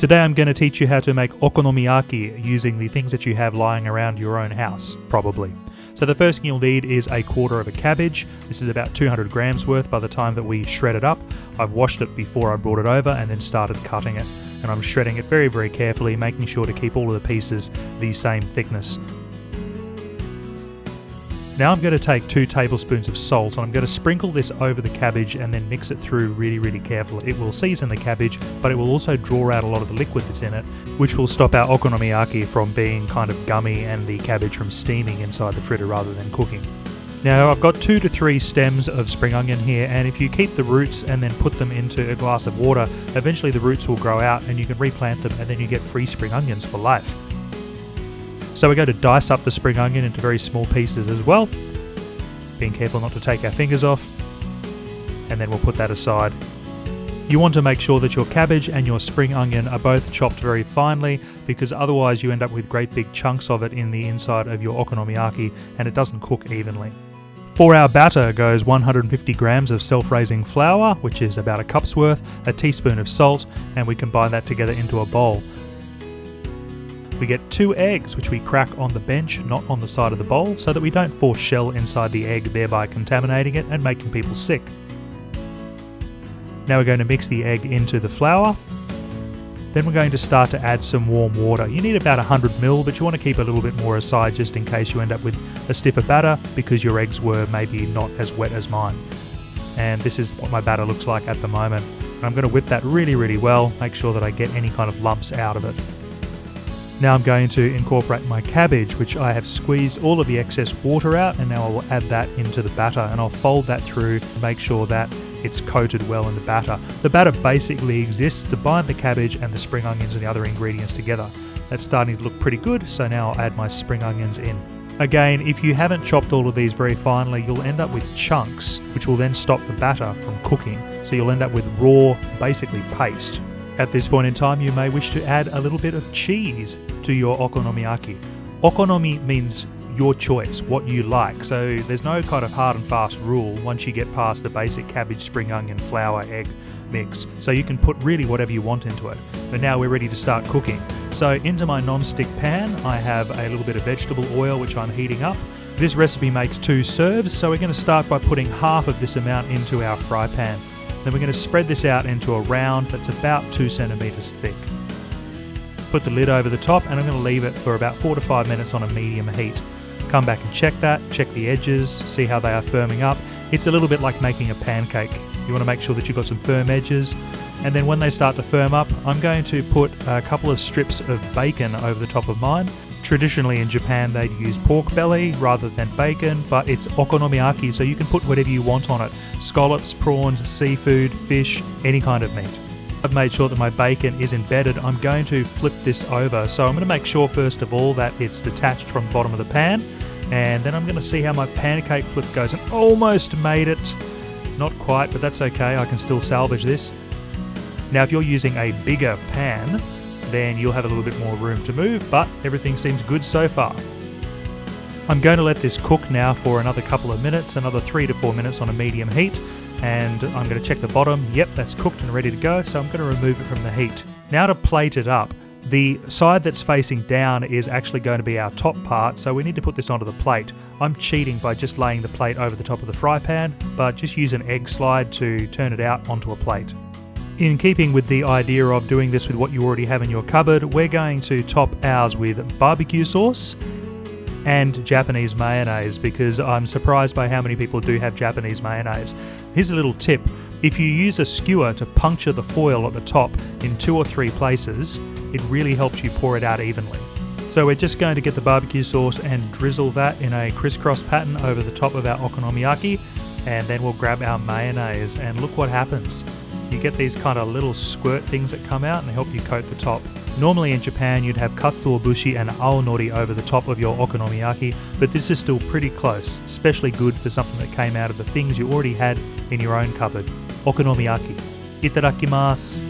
Today I'm going to teach you how to make okonomiyaki using the things that you have lying around your own house, probably. So the first thing you'll need is a quarter of a cabbage. This is about 200 grams worth by the time that we shred it up. I've washed it before I brought it over and then started cutting it. And I'm shredding it very, very carefully, making sure to keep all of the pieces the same thickness. Now I'm going to take 2 tablespoons of salt and I'm going to sprinkle this over the cabbage and then mix it through really, really carefully. It will season the cabbage, but it will also draw out a lot of the liquid that's in it, which will stop our okonomiyaki from being kind of gummy and the cabbage from steaming inside the fritter rather than cooking. Now I've got 2 to 3 stems of spring onion here, and if you keep the roots and then put them into a glass of water, eventually the roots will grow out and you can replant them and then you get free spring onions for life. So we're going to dice up the spring onion into very small pieces as well, being careful not to take our fingers off, and then we'll put that aside. You want to make sure that your cabbage and your spring onion are both chopped very finely, because otherwise you end up with great big chunks of it in the inside of your okonomiyaki and it doesn't cook evenly. For our batter goes 150 grams of self-raising flour, which is about a cup's worth, a teaspoon of salt, and we combine that together into a bowl. We get 2 eggs, which we crack on the bench, not on the side of the bowl, so that we don't force shell inside the egg, thereby contaminating it and making people sick. Now we're going to mix the egg into the flour. Then we're going to start to add some warm water. You need about 100 ml, but you want to keep a little bit more aside just in case you end up with a stiffer batter because your eggs were maybe not as wet as mine. And this is what my batter looks like at the moment. I'm going to whip that really, really well, make sure that I get any kind of lumps out of it. Now I'm going to incorporate my cabbage, which I have squeezed all of the excess water out, and now I will add that into the batter and I'll fold that through to make sure that it's coated well in the batter. The batter basically exists to bind the cabbage and the spring onions and the other ingredients together. That's starting to look pretty good, so now I'll add my spring onions in. Again, if you haven't chopped all of these very finely, you'll end up with chunks, which will then stop the batter from cooking. So you'll end up with raw, basically paste. At this point in time, you may wish to add a little bit of cheese to your okonomiyaki. Okonomi means your choice, what you like, so there's no kind of hard and fast rule once you get past the basic cabbage, spring onion, flour, egg mix. So you can put really whatever you want into it. But now we're ready to start cooking. So into my non-stick pan, I have a little bit of vegetable oil which I'm heating up. This recipe makes 2 serves, so we're going to start by putting half of this amount into our fry pan. Then we're going to spread this out into a round that's about 2 centimeters thick. Put the lid over the top and I'm going to leave it for about 4 to 5 minutes on a medium heat. Come back and check that, check the edges, see how they are firming up. It's a little bit like making a pancake. You want to make sure that you've got some firm edges, and then when they start to firm up, I'm going to put a couple of strips of bacon over the top of mine. Traditionally in Japan they'd use pork belly rather than bacon, but it's okonomiyaki, so you can put whatever you want on it. Scallops, prawns, seafood, fish, any kind of meat. I've made sure that my bacon is embedded. I'm going to flip this over, so I'm going to make sure first of all that it's detached from the bottom of the pan, and then I'm going to see how my pancake flip goes. And almost made it. Not quite, but that's okay, I can still salvage this. Now if you're using a bigger pan, then you'll have a little bit more room to move, but everything seems good so far. I'm going to let this cook now for another couple of minutes, another 3 to 4 minutes on a medium heat, and I'm going to check the bottom. Yep, that's cooked and ready to go, so I'm going to remove it from the heat. Now to plate it up. The side that's facing down is actually going to be our top part, so we need to put this onto the plate. I'm cheating by just laying the plate over the top of the fry pan, but just use an egg slide to turn it out onto a plate. In keeping with the idea of doing this with what you already have in your cupboard, we're going to top ours with barbecue sauce and Japanese mayonnaise, because I'm surprised by how many people do have Japanese mayonnaise. Here's a little tip. If you use a skewer to puncture the foil at the top in 2 or 3 places, it really helps you pour it out evenly. So we're just going to get the barbecue sauce and drizzle that in a crisscross pattern over the top of our okonomiyaki, and then we'll grab our mayonnaise and look what happens. You get these kind of little squirt things that come out and help you coat the top. Normally in Japan you'd have katsuobushi and aonori over the top of your okonomiyaki, but this is still pretty close, especially good for something that came out of the things you already had in your own cupboard. Okonomiyaki. Itadakimasu.